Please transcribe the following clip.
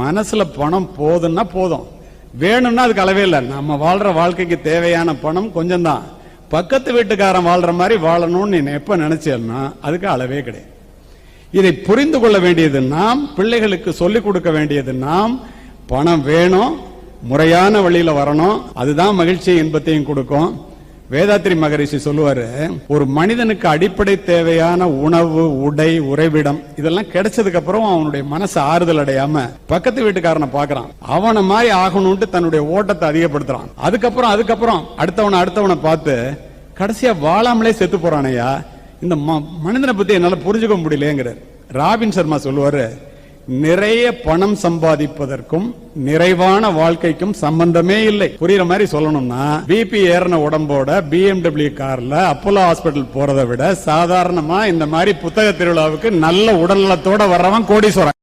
மனசுல பணம் போதுன்னா போதும், வேணும்னா அதுக்கு அளவே இல்லை. நம்ம வாழ்ற வாழ்க்கைக்கு தேவையான பணம் கொஞ்சம் தான். பக்கத்து வீட்டுக்காரன் வாழ்ற மாதிரி வாழணும்னு நீ எப்ப நினைச்சேன்னா அதுக்கு அளவே கிடையாது. இதை புரிந்து கொள்ள வேண்டியது நாம், பிள்ளைகளுக்கு சொல்லிக் கொடுக்க வேண்டியது நாம். பணம் வேணும், முறையான வழியில வரணும், அதுதான் மகிழ்ச்சியை இன்பத்தையும் கொடுக்கும். வேதாத்திரி மகரிஷி சொல்லுவாரு, ஒரு மனிதனுக்கு அடிப்படை தேவையான உணவு, உடை, உறைவிடம் இதெல்லாம் கிடைச்சதுக்கு அப்புறம் அவனுடைய மனசு ஆறுதல் அடையாம பக்கத்து வீட்டுக்காரனை பாக்குறான், அவனை மாதிரி ஆகணும்ட்டு தன்னுடைய ஓட்டத்தை அதிகப்படுத்துறான். அதுக்கப்புறம் அடுத்தவனை பார்த்து கடைசியா வாழாமலே செத்து போறானையா. இந்த மனிதனை பத்தி என்னால புரிஞ்சுக்க முடியலங்கிறார். ராபின் சர்மா சொல்லுவாரு, நிறைய பணம் சம்பாதிப்பதற்கும் நிறைவான வாழ்க்கைக்கும் சம்பந்தமே இல்லை. புரியுற மாதிரி சொல்லணும்னா, பிபி ஏறின உடம்போட BMW கார்ல அப்போலோ ஹாஸ்பிட்டல் போறதை விட சாதாரணமா இந்த மாதிரி புத்தக திருவிழாவுக்கு நல்ல உடல் நலத்தோட வர்றவன் கோடீஸ்வரன்.